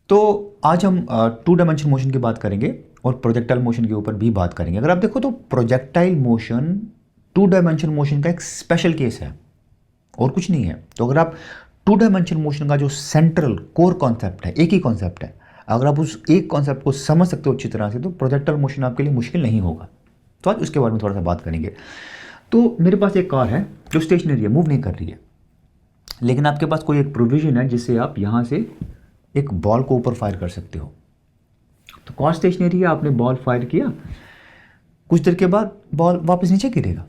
तो आज हम टू डायमेंशन मोशन की बात करेंगे और प्रोजेक्टाइल मोशन के ऊपर भी बात करेंगे। अगर आप देखो तो projectile motion two dimension motion का एक स्पेशल केस है और कुछ नहीं है। तो अगर आप टू डायमेंशन मोशन का जो सेंट्रल कोर कॉन्सेप्ट है, एक ही कॉन्सेप्ट है, अगर आप उस एक कॉन्सेप्ट को समझ सकते हो अच्छी तरह से तो प्रोजेक्टाइल मोशन आपके लिए मुश्किल नहीं होगा। तो आज उसके बारे में थोड़ा सा बात करेंगे। तो मेरे पास एक कार है जो स्टेशनरी है, मूव नहीं कर रही है, लेकिन आपके पास कोई एक प्रोविजन है जिससे आप यहाँ से एक बॉल को ऊपर फायर कर सकते हो। तो कार स्टेशनरी है, आपने बॉल फायर किया, कुछ देर के बाद बॉल वापस नीचे गिरेगा।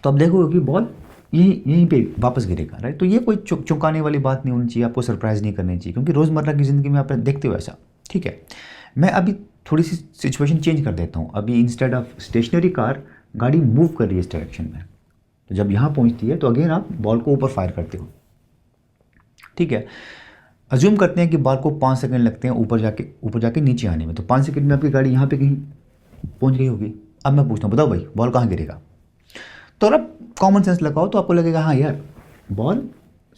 तो आप देखोगे कि बॉल यहीं पे वापस गिरेगा, राइट। तो ये कोई चौंकाने वाली बात नहीं होनी चाहिए, आपको सरप्राइज नहीं करनी चाहिए, क्योंकि रोज़मर्रा की ज़िंदगी में आप देखते हो ऐसा। ठीक है, मैं अभी थोड़ी सी सिचुएशन चेंज कर देता हूँ। अभी इंस्टेड ऑफ स्टेशनरी कार, गाड़ी मूव कर रही है इस डायरेक्शन में। तो जब यहाँ पहुँचती है तो अगेन आप बॉल को ऊपर फायर करते हो। ठीक है, अज्यूम करते हैं कि बॉल को 5 सेकंड लगते हैं ऊपर जाके नीचे आने में। तो 5 सेकंड में आपकी गाड़ी यहाँ पे कहीं पहुँच गई होगी। अब मैं पूछता हूँ, बताओ भाई बॉल कहाँ गिरेगा? तो अगर आप कॉमन सेंस लगाओ तो आपको लगेगा हाँ यार, बॉल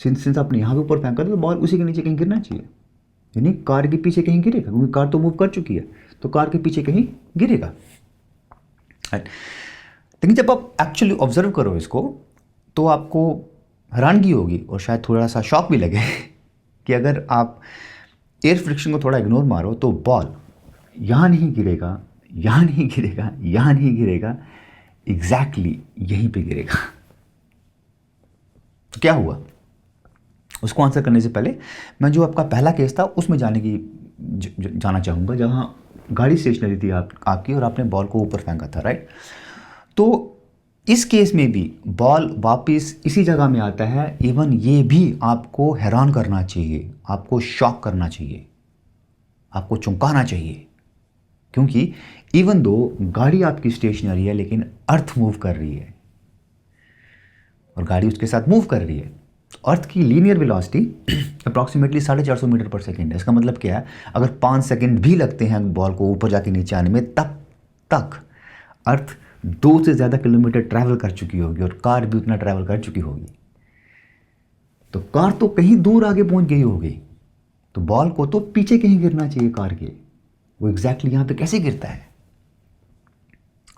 सिंस आपने यहाँ पे ऊपर फेंका तो बॉल उसी के नीचे कहीं गिरना चाहिए, यानी कार के पीछे कहीं गिरेगा, क्योंकि कार तो मूव कर चुकी है, तो कार के पीछे कहीं गिरेगा। लेकिन जब आप एक्चुअली ऑब्जर्व करो इसको तो आपको हैरानगी होगी और शायद थोड़ा सा शॉक भी लगे कि अगर आप एयर फ्रिक्शन को थोड़ा इग्नोर मारो तो बॉल यहाँ नहीं गिरेगा, यहाँ नहीं गिरेगा, यहाँ नहीं गिरेगा, एग्जैक्टली यहीं पे गिरेगा। तो क्या हुआ? उसको आंसर करने से पहले मैं जो आपका पहला केस था उसमें जाना चाहूँगा, जहाँ गाड़ी स्टेशनरी थी आपकी और आपने बॉल को ऊपर फेंका था, राइट। तो इस केस में भी बॉल वापस इसी जगह में आता है। इवन ये भी आपको हैरान करना चाहिए, आपको शॉक करना चाहिए, आपको चौंकाना चाहिए, क्योंकि इवन दो गाड़ी आपकी स्टेशनरी है लेकिन अर्थ मूव कर रही है और गाड़ी उसके साथ मूव कर रही है। तो अर्थ की लीनियर वेलोसिटी अप्रॉक्सीमेटली 450 मीटर पर सेकेंड है। इसका मतलब क्या है, अगर 5 सेकेंड भी लगते हैं बॉल को ऊपर जाके नीचे आने में, तब तक अर्थ 2 से ज़्यादा किलोमीटर ट्रैवल कर चुकी होगी और कार भी उतना ट्रैवल कर चुकी होगी। तो कार तो कहीं दूर आगे पहुंच गई होगी, तो बॉल को तो पीछे कहीं गिरना चाहिए कार के। वो एग्जैक्टली यहाँ पे कैसे गिरता है,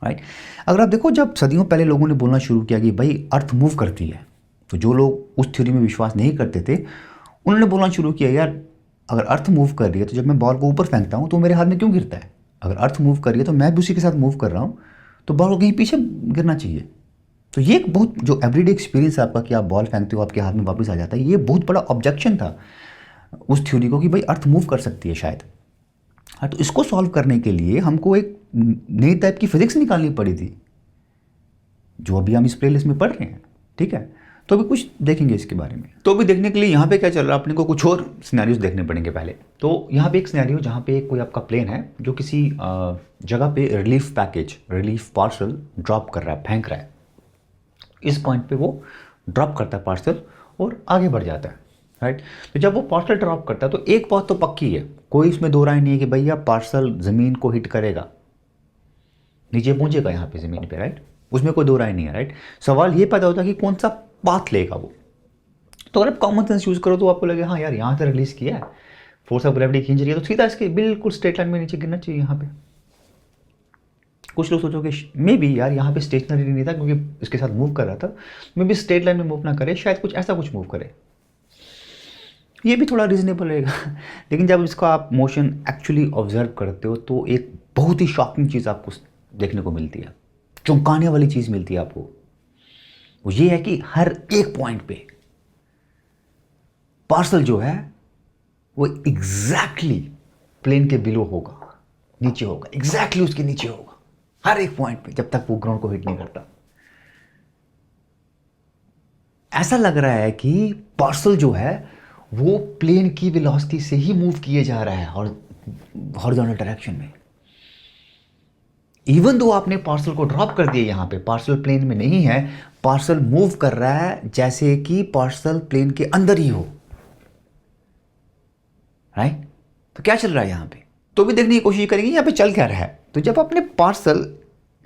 राइट। अगर आप देखो, जब सदियों पहले लोगों ने बोलना शुरू किया कि भाई अर्थ मूव करती है, तो जो लोग उस थ्योरी में विश्वास नहीं करते थे उन्होंने बोलना शुरू किया, यार अगर अर्थ मूव कर रही है तो जब मैं बॉल को ऊपर फेंकता हूँ तो मेरे हाथ में क्यों गिरता है? अगर अर्थ मूव कर रही है तो मैं भी उसी के साथ मूव कर रहा हूँ, तो बॉल को कहीं पीछे गिरना चाहिए। तो ये एक बहुत जो एवरीडे एक्सपीरियंस है आपका कि आप बॉल फेंकते हो आपके हाथ में वापस आ जाता है, ये बहुत बड़ा ऑब्जेक्शन था उस थ्योरी को कि भाई अर्थ मूव कर सकती है शायद। हाँ, तो इसको सॉल्व करने के लिए हमको एक नई टाइप की फिजिक्स निकालनी पड़ी थी, जो अभी हम इस प्लेलिस्ट में पढ़ रहे हैं। ठीक है, तो अभी कुछ देखेंगे इसके बारे में। तो अभी देखने के लिए यहाँ पे क्या चल रहा है, अपने को कुछ और सिनेरियोज देखने पड़ेंगे पहले। तो यहाँ पे एक सिनेरियो जहाँ पे कोई आपका प्लेन है जो किसी जगह पे रिलीफ पार्सल ड्रॉप कर रहा है, फेंक रहा है। इस पॉइंट पे वो ड्रॉप करता है पार्सल और आगे बढ़ जाता है, राइट। तो जब वो पार्सल ड्रॉप करता है तो एक बात तो पक्की है, कोई इसमें दो राय नहीं है कि भैया पार्सल ज़मीन को हिट करेगा, नीचे पहुंचेगा यहाँ पे ज़मीन पे, राइट। उसमें कोई दो राय नहीं है, राइट। सवाल ये पैदा होता है कि कौन सा पाथ लेगा वो। तो अगर आप कॉमन सेंस यूज़ करो तो आपको लगे हाँ यार यहाँ से रिलीज़ किया है, फोर्स ऑफ ग्रेविटी खींच रही है, तो सीधा इसके बिल्कुल स्ट्रेट लाइन में नीचे गिरना चाहिए यहाँ पे। कुछ लोग सोचोगे मे बी यार यहाँ पे स्टेशनरी नहीं था क्योंकि इसके साथ मूव कर रहा था, मे बी स्ट्रेट लाइन में मूव ना करे, शायद कुछ ऐसा कुछ मूव करे, ये भी थोड़ा रीजनेबल रहेगा। लेकिन जब इसका आप मोशन एक्चुअली ऑब्जर्व करते हो तो एक बहुत ही शॉकिंग चीज़ आपको देखने को मिलती है, चौंकाने वाली चीज़ मिलती है आपको। वो ये है कि हर एक पॉइंट पे पार्सल जो है वो एग्जैक्टली प्लेन के बिलो होगा, नीचे होगा, एग्जैक्टली उसके नीचे होगा हर एक पॉइंट पे, जब तक वो ग्राउंड को हिट नहीं करता। ऐसा लग रहा है कि पार्सल जो है वो प्लेन की वेलोसिटी से ही मूव किए जा रहा है और हॉरिजॉन्टल डायरेक्शन में। इवन दो आपने पार्सल को ड्रॉप कर दिया, यहाँ पे पार्सल प्लेन में नहीं है, पार्सल मूव कर रहा है जैसे कि पार्सल प्लेन के अंदर ही हो, राइट। तो क्या चल रहा है यहाँ पे, तो भी देखने की कोशिश करेंगे यहाँ पे चल क्या रहा है। तो जब आपने पार्सल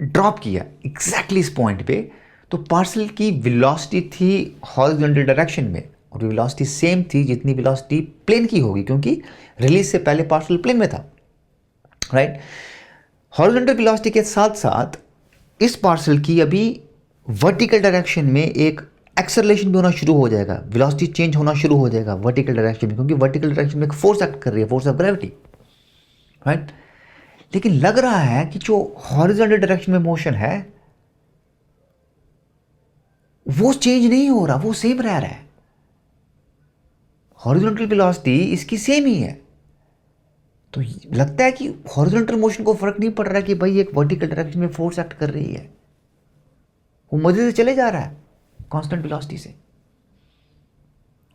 ड्रॉप किया एग्जैक्टली इस पॉइंट पे, तो पार्सल की वेलोसिटी थी हॉरिजॉन्टल डायरेक्शन में और वेलोसिटी सेम थी जितनी वेलोसिटी प्लेन की होगी, क्योंकि रिलीज से पहले पार्सल प्लेन में था, राइट। हॉरिजॉन्टल वेलोसिटी के साथ साथ इस पार्सल की अभी वर्टिकल डायरेक्शन में एक एक्सेलरेशन भी होना शुरू हो जाएगा, वेलोसिटी चेंज होना शुरू हो जाएगा वर्टिकल डायरेक्शन में, क्योंकि वर्टिकल डायरेक्शन में एक फोर्स एक्ट कर रही है, फोर्स ऑफ ग्रेविटी, राइट। लेकिन लग रहा है कि जो हॉरिजॉन्टल डायरेक्शन में मोशन है वो चेंज नहीं हो रहा, वो सेम रह रहा है। हॉरिजॉन्टल वेलोसिटी इसकी सेम ही है। तो लगता है कि हॉरिजॉन्टल मोशन को फर्क नहीं पड़ रहा है कि भाई एक वर्टिकल डायरेक्शन में फोर्स एक्ट कर रही है, वो मजे से चले जा रहा है कांस्टेंट वेलोसिटी से।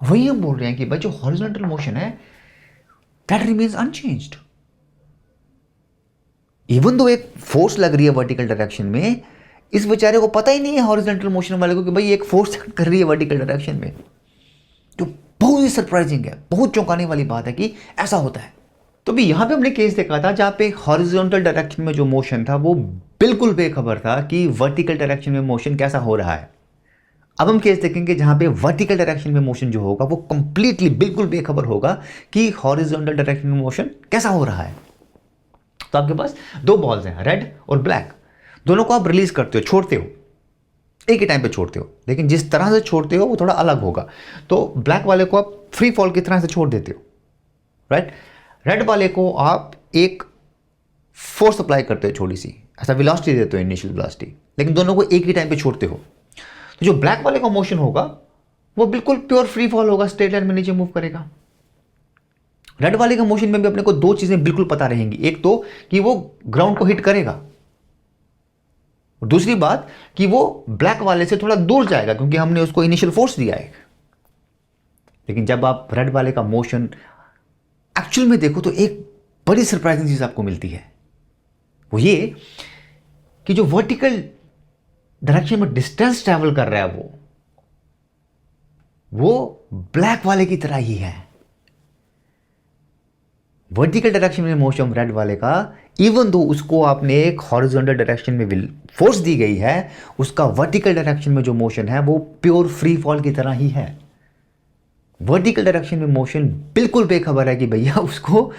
वही हम बोल रहे हैं कि भाई जो हॉरिजॉन्टल मोशन है that remains unchanged, even though एक फोर्स लग रही है वर्टिकल डायरेक्शन में, इस बेचारे को पता ही नहीं है हॉरिजॉन्टल मोशन वाले को कि भाई एक फोर्स एक्ट कर रही है वर्टिकल डायरेक्शन में। जो बहुत ही सरप्राइजिंग है, बहुत चौंकाने वाली बात है कि ऐसा होता है। तो भी यहां पे हमने केस देखा था जहां पे हॉरिजॉन्टल डायरेक्शन में जो मोशन था वो बिल्कुल बेखबर था कि वर्टिकल डायरेक्शन में मोशन कैसा हो रहा है। अब हम केस देखेंगे जहां पे वर्टिकल डायरेक्शन में मोशन जो होगा वो कंप्लीटली बिल्कुल बेखबर होगा कि हॉरिजॉन्टल डायरेक्शन में मोशन कैसा हो रहा है। तो आपके पास दो बॉल्स हैं, रेड और ब्लैक, दोनों को आप रिलीज करते हो, छोड़ते हो, एक ही टाइम पे छोड़ते हो, लेकिन जिस तरह से छोड़ते हो वो थोड़ा अलग होगा। तो ब्लैक वाले को आप फ्री फॉल की तरह से छोड़ देते हो, राइट। रेड वाले को आप एक फोर्स अप्लाई करते हो, छोटी सी ऐसा वेलोसिटी देते हो, इनिशियल वेलोसिटी, लेकिन दोनों को एक ही टाइम पे छोड़ते हो। तो जो ब्लैक वाले का मोशन होगा वो बिल्कुल प्योर फ्री फॉल होगा, स्ट्रेट लाइन में नीचे मूव करेगा। रेड वाले का मोशन में भी अपने को दो चीजें बिल्कुल पता रहेंगी, एक तो कि वो ग्राउंड को हिट करेगा, और दूसरी बात कि वो ब्लैक वाले से थोड़ा दूर जाएगा क्योंकि हमने उसको इनिशियल फोर्स दिया है। लेकिन जब आप रेड वाले का मोशन एक्चुअल में देखो तो एक बड़ी सरप्राइजिंग चीज आपको मिलती है, वो ये कि जो वर्टिकल डायरेक्शन में डिस्टेंस ट्रैवल कर रहा है वो ब्लैक वाले की तरह ही है। वर्टिकल डायरेक्शन में मोशन रेड वाले का, इवन दो उसको आपने एक हॉरिजॉन्टल डायरेक्शन में फोर्स दी गई है, उसका वर्टिकल डायरेक्शन में जो मोशन है वो प्योर फ्री फॉल की तरह ही है। वर्टिकल डायरेक्शन में मोशन बिल्कुल बेखबर है कि भैया उसको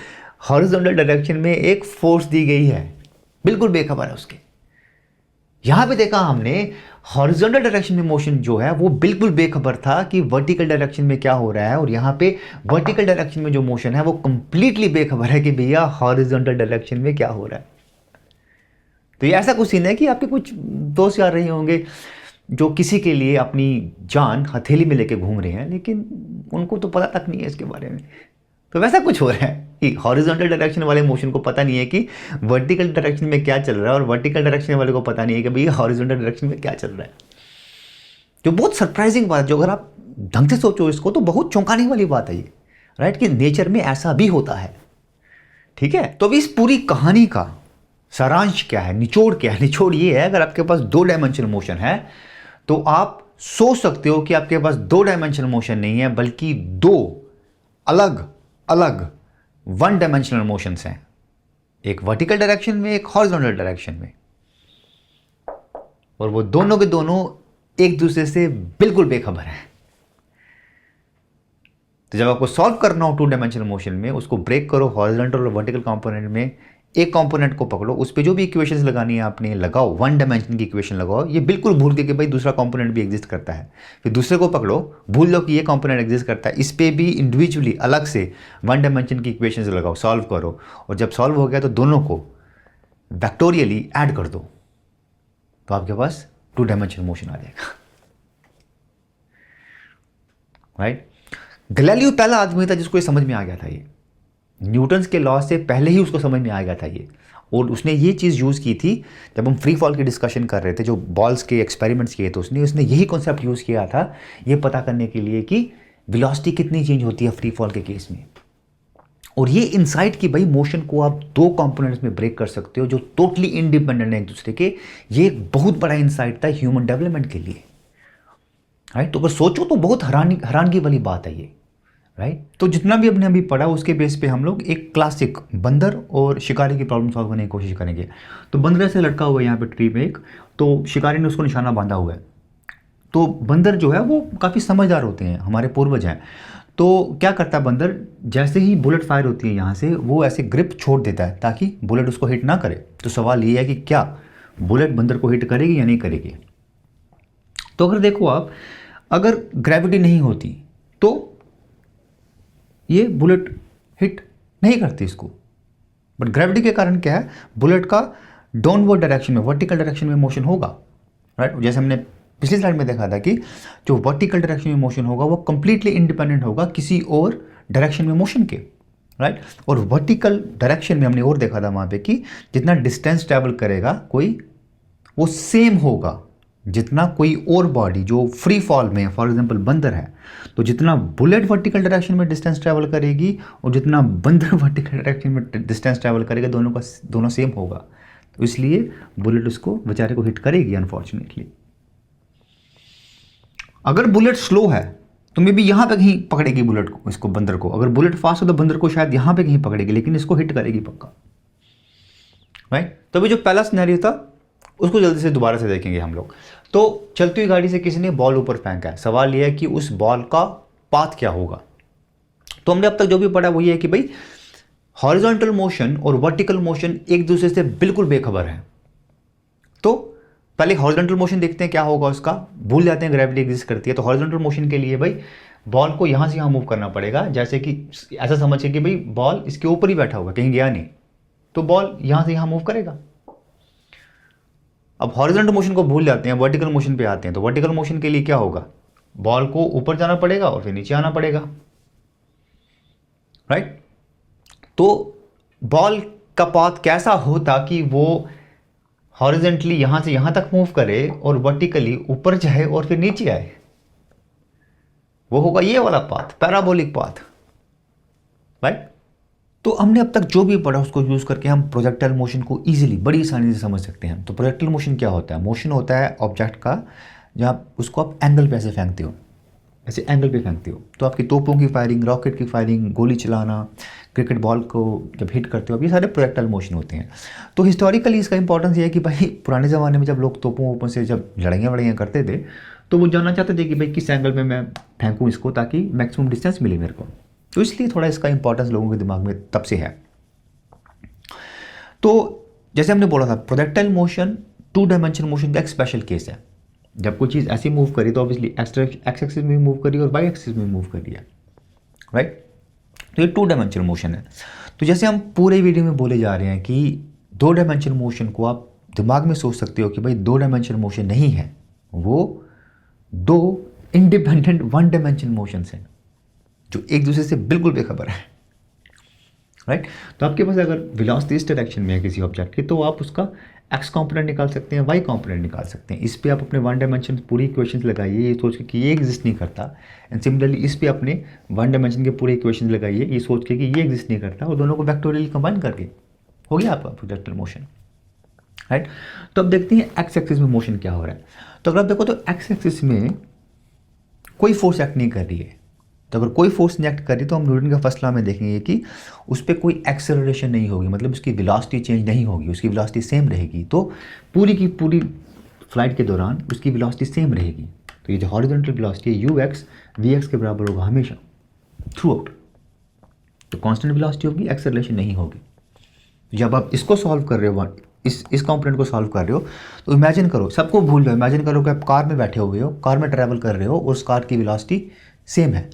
हॉरिजॉन्टल डायरेक्शन में एक फोर्स दी गई है, बिल्कुल बेखबर है उसके। यहां पे देखा हमने हॉरिजॉन्टल डायरेक्शन में मोशन जो है वो बिल्कुल बेखबर था कि वर्टिकल डायरेक्शन में क्या हो रहा है, और यहां पे वर्टिकल डायरेक्शन में जो मोशन है वो कंप्लीटली बेखबर है कि भैया हॉरिजॉन्टल डायरेक्शन में क्या हो रहा है। तो ये ऐसा कुछ सीन है कि आपके कुछ दोस्त यार रहे होंगे जो किसी के लिए अपनी जान हथेली में लेके घूम रहे हैं, लेकिन उनको तो पता तक नहीं है इसके बारे में। तो वैसा कुछ हो रहा है कि हॉरिजॉन्टल डायरेक्शन वाले मोशन को पता नहीं है कि वर्टिकल डायरेक्शन में क्या चल रहा है, और वर्टिकल डायरेक्शन वाले को पता नहीं है कि भैया हॉरिजॉन्टल डायरेक्शन में क्या चल रहा है। जो बहुत सरप्राइजिंग बात है, जो अगर आप ढंग से सोचो इसको तो बहुत चौंकाने वाली बात है ये, राइट, कि नेचर में ऐसा भी होता है। ठीक है, तो अभी इस पूरी कहानी का सारांश क्या है, निचोड़ क्या है? निचोड़ ये है, अगर आपके पास दो डायमेंशनल मोशन है तो आप सोच सकते हो कि आपके पास दो डायमेंशनल मोशन नहीं है, बल्कि दो अलग अलग वन डायमेंशनल मोशंस हैं, एक वर्टिकल डायरेक्शन में, एक हॉरिजॉन्टल डायरेक्शन में, और वो दोनों के दोनों एक दूसरे से बिल्कुल बेखबर हैं। तो जब आपको सॉल्व करना हो टू डायमेंशनल मोशन में, उसको ब्रेक करो हॉरिजॉन्टल और वर्टिकल कंपोनेंट में, एक कंपोनेंट को पकड़ो, उस पे जो भी इक्वेशंस लगानी है आपने लगाओ, वन डायमेंशन की इक्वेशन लगाओ, ये बिल्कुल भूल के कि भाई दूसरा कंपोनेंट भी एग्जिस्ट करता है, फिर दूसरे को पकड़ो, भूल लो कि ये कंपोनेंट एग्जिस्ट करता है, इस पे भी इंडिविजुअली अलग से वन डायमेंशन की इक्वेशंस लगाओ, सॉल्व करो, और जब सॉल्व हो गया तो दोनों को वेक्टोरियली ऐड कर दो, तो आपके पास टू डायमेंशनल मोशन आ जाएगा, राइट। गैलीलियो पहला आदमी था जिसको ये समझ में आ गया था, ये न्यूटन्स के लॉ से पहले ही उसको समझ में आ गया था ये, और उसने ये चीज़ यूज़ की थी जब हम फ्री फॉल की डिस्कशन कर रहे थे, जो बॉल्स के एक्सपेरिमेंट्स किए थे उसने यही कॉन्सेप्ट यूज़ किया था ये पता करने के लिए कि वेलोसिटी कितनी चेंज होती है फ्री फॉल के केस में। और ये इनसाइट कि भाई मोशन को आप दो कंपोनेंट्स में ब्रेक कर सकते हो जो टोटली इंडिपेंडेंट है एक दूसरे के, ये एक बहुत बड़ा इनसाइट था ह्यूमन डेवलपमेंट के लिए, राइट। तो अगर सोचो तो बहुत हैरानगी वाली बात है ये, राइट। तो जितना भी हमने अभी पढ़ा उसके बेस पे हम लोग एक क्लासिक बंदर और शिकारी की प्रॉब्लम सॉल्व करने की कोशिश करेंगे। तो बंदर से लटका हुआ है यहाँ पे ट्री में एक, तो शिकारी ने उसको निशाना बांधा हुआ है, तो बंदर जो है वो काफ़ी समझदार होते हैं, हमारे पूर्वज हैं। तो क्या करता है बंदर, जैसे ही बुलेट फायर होती है यहाँ से, वो ऐसे ग्रिप छोड़ देता है ताकि बुलेट उसको हिट ना करे। तो सवाल ये है कि क्या बुलेट बंदर को हिट करेगी या नहीं करेगी। तो अगर देखो आप, अगर ग्रेविटी नहीं होती तो ये बुलेट हिट नहीं करती इसको, बट ग्रेविटी के कारण क्या है, बुलेट का डाउनवर्ड डायरेक्शन में, वर्टिकल डायरेक्शन में मोशन होगा, राइट। जैसे हमने पिछली स्लाइड में देखा था कि जो वर्टिकल डायरेक्शन में मोशन होगा वो कंप्लीटली इंडिपेंडेंट होगा किसी और डायरेक्शन में मोशन के, राइट। और वर्टिकल डायरेक्शन में हमने और देखा था वहाँ पे कि जितना डिस्टेंस ट्रैवल करेगा कोई, वो सेम होगा जितना कोई और बॉडी जो फ्री फॉल में, फॉर एग्जांपल बंदर है, तो जितना बुलेट वर्टिकल डायरेक्शन में डिस्टेंस ट्रैवल करेगी और जितना बंदर वर्टिकल डायरेक्शन में डिस्टेंस ट्रैवल करेगा, दोनों सेम होगा। तो इसलिए बुलेट उसको बेचारे को हिट करेगी अनफॉर्चुनेटली। अगर बुलेट स्लो है तो मे बी यहाँ पे कहीं पकड़ेगी बुलेट को, इसको बंदर को। अगर बुलेट फास्ट हो तो बंदर को शायद यहाँ पे कहीं पकड़ेगी, लेकिन इसको हिट करेगी पक्का, राइट। तो अभी जो पहला सिनेरियो था उसको जल्दी से दोबारा से देखेंगे हम लोग। तो चलती हुई गाड़ी से किसी ने बॉल ऊपर फेंका है, सवाल यह है कि उस बॉल का पाथ क्या होगा। तो हमने अब तक जो भी पढ़ा वो ये है कि भाई हॉरिजॉन्टल मोशन और वर्टिकल मोशन एक दूसरे से बिल्कुल बेखबर है। तो पहले हॉरिजॉन्टल मोशन देखते हैं क्या होगा उसका, भूल जाते हैं ग्रेविटी एग्जिस्ट करती है। तो हॉरिजॉन्टल मोशन के लिए भाई बॉल को यहाँ से यहाँ मूव करना पड़ेगा, जैसे कि ऐसा समझिए कि भाई बॉल इसके ऊपर ही बैठा होगा, कहीं गया नहीं, तो बॉल यहाँ से यहाँ मूव करेगा। अब हॉरिजॉन्टल मोशन को भूल जाते हैं, वर्टिकल मोशन पे आते हैं। तो वर्टिकल मोशन के लिए क्या होगा, बॉल को ऊपर जाना पड़ेगा और फिर नीचे आना पड़ेगा, राइट। तो बॉल का पाथ कैसा हो ताकि वो हॉरिजॉन्टली यहां से यहां तक मूव करे और वर्टिकली ऊपर जाए और फिर नीचे आए, वो होगा ये वाला पाथ, पैराबोलिक पाथ, राइट। तो हमने अब तक जो भी पढ़ा उसको यूज करके हम प्रोजेक्टाइल मोशन को इजीली, बड़ी आसानी से समझ सकते हैं। तो प्रोजेक्टाइल मोशन क्या होता है, मोशन होता है ऑब्जेक्ट का जहाँ उसको आप एंगल पे ऐसे फेंकते हो, ऐसे एंगल पे फेंकते हो। तो आपकी तोपों की फायरिंग, रॉकेट की फायरिंग, गोली चलाना, क्रिकेट बॉल को जब हिट करते हो, अब ये सारे प्रोजेक्टाइल मोशन होते हैं। तो हिस्टोरिकली इसका इंपॉर्टेंस ये है कि भाई पुराने ज़माने में जब लोग तोपों वोपों से जब लड़ाइयाँ करते थे तो वो जानना चाहते थे कि भाई किस एंगल में मैं फेंकूँ इसको ताकि मैक्सिमम डिस्टेंस मिले मेरे को। तो इसलिए थोड़ा इसका इंपॉर्टेंस लोगों के दिमाग में तब से है। तो जैसे हमने बोला था प्रोजेक्टाइल मोशन 2 डायमेंशनल मोशन का एक स्पेशल केस है। जब कोई चीज़ ऐसी मूव करी तो ऑब्वियसली एक्स एक्सिस में मूव करी और वाई एक्सिस में मूव करी है, राइट। तो ये 2 डायमेंशनल मोशन है। तो जैसे हम पूरे वीडियो में बोले जा रहे हैं कि 2 डायमेंशनल मोशन को आप दिमाग में सोच सकते हो कि भाई 2 डायमेंशनल मोशन नहीं है, वो 2 इंडिपेंडेंट 1 डायमेंशनल मोशंस हैं जो एक दूसरे से बिल्कुल बेखबर है, राइट। तो आपके पास अगर वेलोसिटी इस डायरेक्शन में है किसी ऑब्जेक्ट की, तो आप उसका एक्स कॉम्पोनेंट निकाल सकते हैं, वाई कॉम्पोनेंट निकाल सकते हैं। इस पे आप अपने 1 डायमेंशन पूरी इक्वेशंस लगाइए ये सोच के कि ये एग्जिस्ट नहीं करता, एंड सिमिलरली इस पे अपने 1 डायमेंशन के पूरे इक्वेशंस लगाइए ये सोच के कि ये एग्जिस्ट नहीं करता, और दोनों को वेक्टोरियली कंबाइन करके हो गया आपका प्रोजेक्टाइल मोशन, राइट। तो अब देखते हैं एक्स एक्सिस में मोशन क्या हो रहा है। तो अगर आप देखो तो एक्स एक्सिस में कोई फोर्स एक्ट नहीं कर रही है। तो अगर कोई फोर्स नहीं एक्ट कर रही तो हम न्यूटन का फर्स्ट लॉ में देखेंगे कि उस पर कोई एक्सेलरेशन नहीं होगी, मतलब उसकी वेलोसिटी चेंज नहीं होगी, उसकी वेलोसिटी सेम रहेगी। तो पूरी की पूरी फ्लाइट के दौरान उसकी वेलोसिटी सेम रहेगी। तो ये जो हॉरिजॉन्टल वेलोसिटी है यू एक्स वी एक्स के बराबर होगा हमेशा थ्रू आउट। तो कांस्टेंट वेलोसिटी होगी, एक्सेलरेशन नहीं होगी। जब आप इसको सॉल्व कर रहे हो, इस कंपोनेंट को सॉल्व कर रहे हो, तो इमेजिन करो, सबको भूल जाओ, इमेजिन करो कि आप कार में बैठे हुए हो, कार में ट्रैवल कर रहे हो और उस कार की वेलोसिटी सेम है।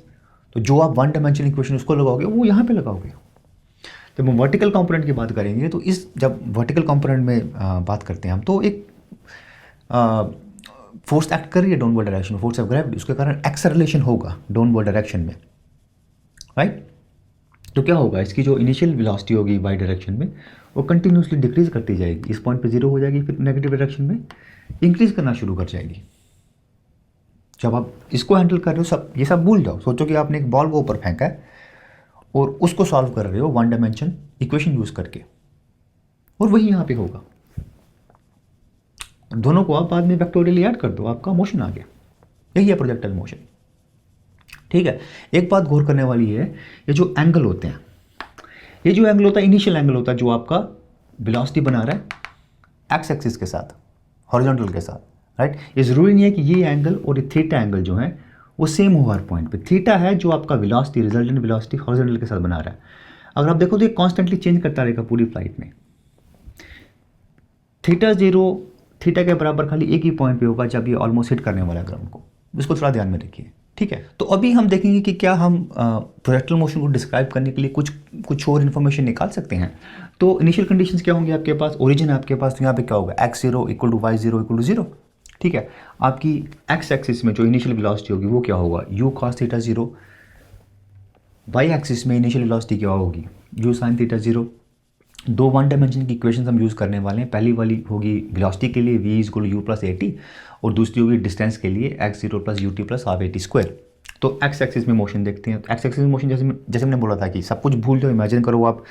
तो जो आप 1 डायमेंशनल इक्वेशन उसको लगाओगे वो यहाँ पे लगाओगे। जब हम वर्टिकल कंपोनेंट की बात करेंगे तो जब वर्टिकल कंपोनेंट में बात करते हैं हम, तो एक फोर्स एक्ट कर रही है डाउनवर्ड डायरेक्शन में, फोर्स ऑफ ग्रेविटी, उसके कारण एक्सेलरेशन होगा डाउनवर्ड डायरेक्शन में, राइट। तो क्या होगा, इसकी जो इनिशियल वेलोसिटी होगी वाई डायरेक्शन में वो कंटिन्यूसली डिक्रीज करती जाएगी, इस पॉइंट पे 0 हो जाएगी, फिर नेगेटिव डायरेक्शन में इंक्रीज करना शुरू कर जाएगी। जब आप इसको हैंडल कर रहे हो, ये सब भूल जाओ, सोचो कि आपने एक बॉल को ऊपर फेंका है और उसको सॉल्व कर रहे हो 1 डायमेंशन इक्वेशन यूज करके, और वही यहाँ पे होगा। दोनों को आप बाद में वेक्टोरियली ऐड कर दो, आपका मोशन आ गया। यही है प्रोजेक्टाइल मोशन, ठीक है। एक बात गौर करने वाली है, ये जो एंगल होते हैं, ये जो एंगल होता है इनिशियल एंगल होता है जो आपका वेलोसिटी बना रहा है एक्स एक्सिस के साथ, हॉरिजॉन्टल के साथ, राइट। ये ज़रूरी नहीं है कि ये एंगल और ये थीटा एंगल जो है वो सेम हो हर पॉइंट पे। थीटा है जो आपका वेलोसिटी, रिजल्टेंट वेलोसिटी हॉरिजॉन्टल के साथ बना रहा है। अगर आप देखो तो ये कॉन्स्टेंटली चेंज करता रहेगा पूरी फ्लाइट में। थीटा 0 थीटा के बराबर खाली एक ही पॉइंट पे होगा जब ये ऑलमोस्ट हिट करने वाला है ग्राउंड को। इसको थोड़ा ध्यान में रखिए, ठीक है। तो अभी हम देखेंगे कि क्या हम प्रोजेक्टाइल मोशन को डिस्क्राइब करने के लिए कुछ और इन्फॉर्मेशन निकाल सकते हैं। तो इनिशियल कंडीशंस क्या होंगे आपके पास, ओरिजिन आपके पास, तो यहाँ पे क्या होगा x0 equal to y0 equal to 0, ठीक है। आपकी x एक्सिस में जो इनिशियल वेलोसिटी होगी वो क्या होगा, u cos theta 0। y axis में इनिशियल वेलोसिटी क्या होगी, u sin थीटा 0। दो वन डायमेंशन की इक्वेशन हम यूज़ करने वाले हैं। पहली वाली होगी वेलोसिटी के लिए v equal to u plus A T, और दूसरी होगी डिस्टेंस के लिए x0 plus U T plus half A T square. तो x एक्सिस में मोशन देखते हैं। x एक्सिस में मोशन जैसे हमने बोला था कि सब कुछ भूल जाओ, इमेजिन करो आप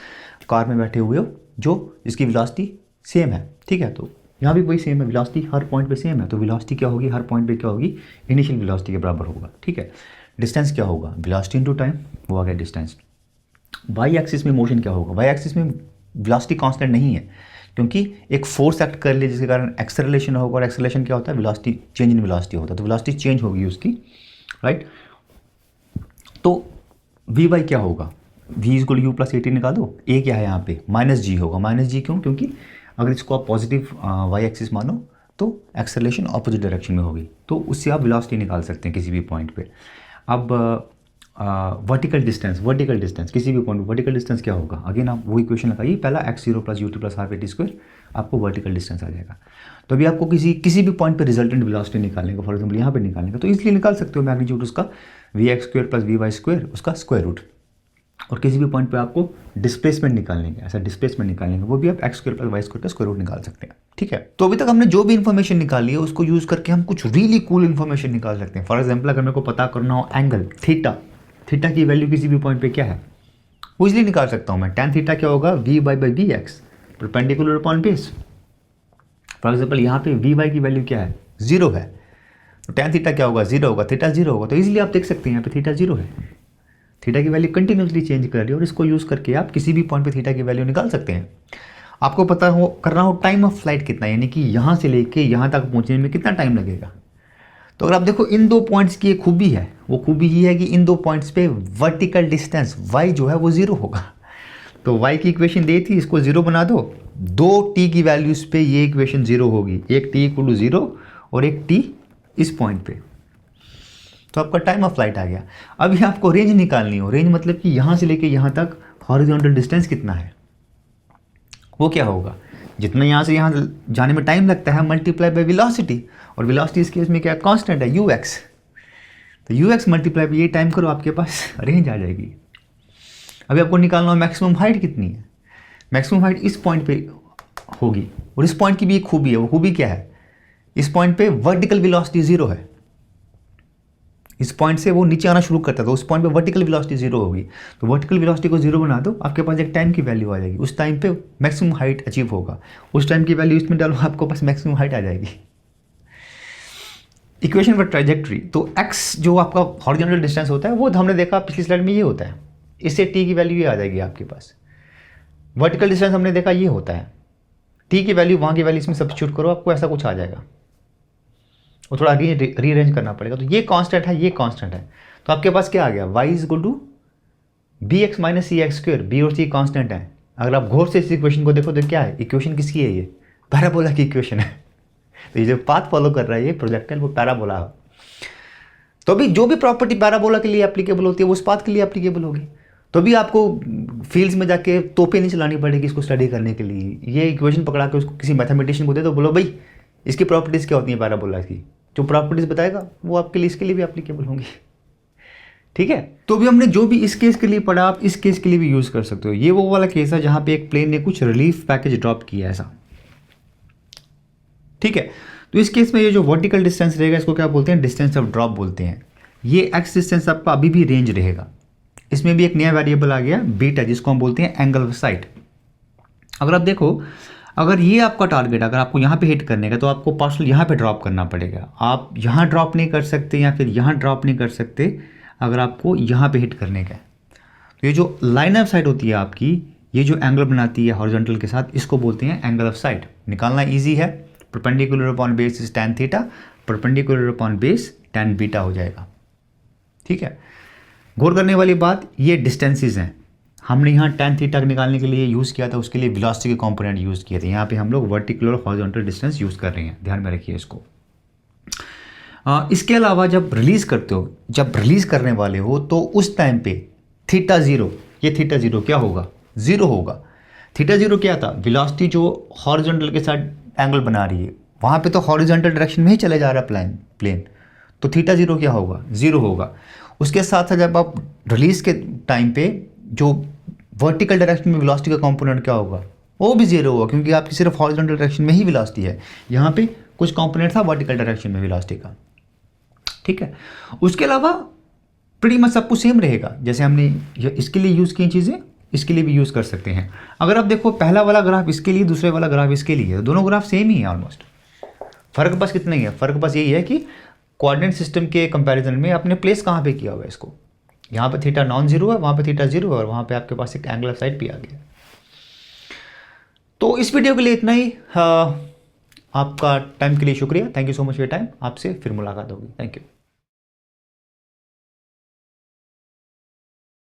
कार में बैठे हुए हो जो जिसकी वेलोसिटी सेम है, ठीक है। तो यहाँ भी वही सेम है, वेलोसिटी हर पॉइंट पे सेम है। तो वेलोसिटी क्या होगी हर पॉइंट पे, क्या होगी, इनिशियल वेलोसिटी के बराबर होगा, ठीक है। डिस्टेंस क्या होगा, वेलोसिटी इनटू टाइम, वो आ गया डिस्टेंस। वाई एक्सिस में मोशन क्या होगा, वाई एक्सिस में वेलोसिटी कांस्टेंट नहीं है क्योंकि एक फोर्स एक्ट कर ले जिसके कारण एक्सेलरेशन होगा, और एक्सेलरेशन क्या होता है, वेलोसिटी चेंज इन वेलोसिटी होता है। तो वेलोसिटी चेंज होगी उसकी, राइट। तो वी वाई क्या होगा, V equal U plus A T निकालो। ए क्या है यहाँ पे, माइनस जी होगा। माइनस जी क्यों, क्योंकि अगर इसको आप पॉजिटिव वाई एक्सिस मानो तो एक्सेलरेशन अपोजिट डायरेक्शन में होगी, तो उससे आप वेलोसिटी निकाल सकते हैं किसी भी पॉइंट पे। अब वर्टिकल डिस्टेंस किसी भी पॉइंट, वर्टिकल डिस्टेंस क्या होगा, अगेन आप वो इक्वेशन लगाइए, पहला x0 plus U T plus half A T square, आपको वर्टिकल डिस्टेंस आ जाएगा। तो अभी आपको किसी भी पॉइंट पे रिजल्टेंट वेलोसिटी निकालने का, फॉर एग्जांपल यहाँ पे निकालने का, तो इसलिए निकाल सकते हो मैग्नीट्यूड उसका vx square plus vy square, उसका स्क्वायर रूट। और किसी भी पॉइंट पे आपको डिस्प्लेसमेंट निकालने का, ऐसा डिस्प्लेसमेंट निकालने का, वो भी आप X square plus Y square का स्क्वायर रूट निकाल सकते हैं, ठीक है। तो अभी तक हमने जो भी इन्फॉर्मेशन निकाली है उसको यूज़ करके हम कुछ रियली कूल इन्फॉर्मेशन निकाल सकते हैं। फॉर एग्जाम्पल अगर मेरे को पता करना हो एंगल थीटा की वैल्यू किसी भी पॉइंट पे क्या है, वो इजिली निकाल सकता हूँ मैं। tan थीटा क्या होगा, V by by V X perpendicular upon base. For example यहाँ पे वी वाई की वैल्यू क्या है, 0 है, तो tan थीटा क्या होगा, 0 होगा, थीटा 0 होगा। तो इजीली आप देख सकते हैं यहाँ पे थीटा 0 है, थीटा की वैल्यू कंटिन्यूसली चेंज कर रही है, और इसको यूज़ करके आप किसी भी पॉइंट पे थीटा की वैल्यू निकाल सकते हैं। आपको पता हो करना हो टाइम ऑफ फ्लाइट कितना, यानी कि यहाँ से लेके यहाँ तक पहुँचने में कितना टाइम लगेगा। तो अगर आप देखो इन दो पॉइंट्स की एक खूबी है, वो खूबी ये है कि इन दो पॉइंट्स पे वर्टिकल डिस्टेंस y जो है वो 0 होगा। तो y की इक्वेशन दी थी, इसको 0 बना दो, दो t की वैल्यूज़ पे ये इक्वेशन 0 होगी, एक t इक्वल टू 0 और एक t इस पॉइंट पे। तो आपका टाइम ऑफ फ्लाइट आ गया। अभी आपको रेंज निकालनी हो, रेंज मतलब कि यहाँ से लेके यहाँ तक हॉरिजॉन्टल डिस्टेंस कितना है, वो क्या होगा, जितना यहाँ से यहाँ जाने में टाइम लगता है मल्टीप्लाई बाय वेलोसिटी, और वेलोसिटी इस केस में क्या कांस्टेंट है, ux। तो ux मल्टीप्लाई बाय ये टाइम करो, आपके पास रेंज आ जाएगी। अभी आपको निकालना हो मैक्सिमम हाइट कितनी है, मैक्सिमम हाइट इस पॉइंट पे होगी, और इस पॉइंट की भी एक खूबी है, वो खूबी क्या है, इस पॉइंट पे वर्टिकल वेलोसिटी 0 है, इस पॉइंट से वो नीचे आना शुरू करता है, तो उस पॉइंट पे वर्टिकल वेलोसिटी 0 होगी। तो वर्टिकल वेलोसिटी को 0 बना दो, आपके पास एक टाइम की वैल्यू आ जाएगी, उस टाइम पे मैक्सिमम हाइट अचीव होगा, उस टाइम की वैल्यू इसमें डालो, आपको पास मैक्सिमम हाइट आ जाएगी। इक्वेशन फॉर ट्रैजेक्टरी, तो x जो आपका हॉरिजॉन्टल डिस्टेंस होता है वो हमने देखा पिछली स्लाइड में ये होता है, इससे t की वैल्यू ये आ जाएगी आपके पास। वर्टिकल डिस्टेंस हमने देखा ये होता है, t की वैल्यू वहाँ की वैल्यू इसमें सब्स्टिट्यूट करो, आपको ऐसा कुछ आ जाएगा, वो थोड़ा रीअरेंज करना पड़ेगा। तो ये कांस्टेंट है, ये कांस्टेंट है, तो आपके पास क्या आ गया, y is equal to B X minus C X square, B और सी कांस्टेंट है। अगर आप घोर से इस इक्वेशन को देखो तो क्या है, इक्वेशन किसकी है, ये पैराबोला की इक्वेशन है। तो ये जो पाथ फॉलो कर रहा है ये प्रोजेक्टाइल, वो पैराबोला है। तो अभी जो भी प्रॉपर्टी पैराबोला के लिए एप्लीकेबल होती है वो उस पाथ के लिए एप्लीकेबल होगी। तो भी आपको फील्ड्स में जाके तोपे नहीं चलानी पड़ेगी इसको स्टडी करने के लिए। ये इक्वेशन पकड़ा के उसको किसी मैथमेटिशियन को दे दो, बोलो भाई इसकी प्रॉपर्टीज़ क्या होती हैं पैराबोला की, जो प्रॉपर्टीज़ बताएगा वो आपके लिए इसके लिए भी एप्लीकेबल होंगी, ठीक है। तो भी हमने जो भी इस केस के लिए पढ़ा आप इस केस के लिए भी यूज़ कर सकते हो। ये वो वाला केस है जहाँ पे एक प्लेन ने कुछ रिलीफ पैकेज ड्रॉप किया ऐसा, ठीक है। तो इस केस में ये जो वर्टिकल डिस्टेंस रहेगा इसको क्या बोलते हैं, डिस्टेंस ऑफ ड्रॉप बोलते हैं। ये एक्स डिस्टेंस आपका अभी भी रेंज रहेगा। इसमें भी एक नया वेरिएबल आ गया बीटा, जिसको हम बोलते हैं एंगल ऑफ साइट। अगर आप देखो, अगर ये आपका टारगेट, अगर आपको यहाँ पे हिट करने का तो आपको पार्सल यहाँ पे ड्रॉप करना पड़ेगा। आप यहाँ ड्रॉप नहीं कर सकते या फिर यहाँ ड्रॉप नहीं कर सकते अगर आपको यहाँ पे हिट करने का है। तो ये जो लाइन ऑफ साइट होती है आपकी, ये जो एंगल बनाती है हॉरिजॉन्टल के साथ, इसको बोलते हैं एंगल ऑफ साइट। निकालना ईजी है, perpendicular upon base is tan theta, perpendicular upon base tan beta हो जाएगा। ठीक है, गौर करने वाली बात, ये डिस्टेंसेस हैं। हमने यहाँ tan थीटा निकालने के लिए यूज़ किया था, उसके लिए वेलोसिटी के कंपोनेंट यूज़ किए थे। यहाँ पे हम लोग वर्टिकल और हॉरिजॉन्टल डिस्टेंस यूज़ कर रहे हैं, ध्यान में रखिए इसको। इसके अलावा जब रिलीज़ करते हो, जब रिलीज़ करने वाले हो, तो उस टाइम पे थीटा ज़ीरो, ये थीटा ज़ीरो क्या होगा? ज़ीरो होगा। थीटा ज़ीरो क्या था? वेलोसिटी जो हॉरिजॉन्टल के साथ एंगल बना रही है, वहाँ पे तो हॉरिजॉन्टल डायरेक्शन में ही चले जा रहा है प्लेन, तो थीटा ज़ीरो क्या होगा? ज़ीरो होगा। उसके साथ साथ जब आप रिलीज़ के टाइम पे जो वर्टिकल डायरेक्शन में वेलोसिटी का कंपोनेंट क्या होगा? वो भी ज़ीरो होगा, क्योंकि आपकी सिर्फ हॉरिजॉन्टल डायरेक्शन में ही वेलोसिटी है। यहाँ पे कुछ कंपोनेंट था वर्टिकल डायरेक्शन में वेलोसिटी का। ठीक है, उसके अलावा प्रीटी मच सब कुछ सेम रहेगा। जैसे हमने इसके लिए यूज़ की चीज़ें इसके लिए भी यूज़ कर सकते हैं। अगर आप देखो, पहला वाला ग्राफ इसके लिए, दूसरे वाला ग्राफ इसके लिए, दोनों ग्राफ सेम ही है ऑलमोस्ट। फ़र्क बस कितना ही है, फ़र्क बस यही है कि कोऑर्डिनेट सिस्टम के कंपैरिजन में आपने प्लेस कहाँ पे किया हुआ है इसको। यहाँ पे थीटा नॉन जीरो है, वहाँ पे थीटा जीरो है, और वहाँ पे आपके पास एक एंगल ऑफ साइड भी आ गया। तो इस वीडियो के लिए इतना ही। आपका टाइम के लिए शुक्रिया। Thank you so much for your time. आपसे फिर मुलाकात होगी। Thank you.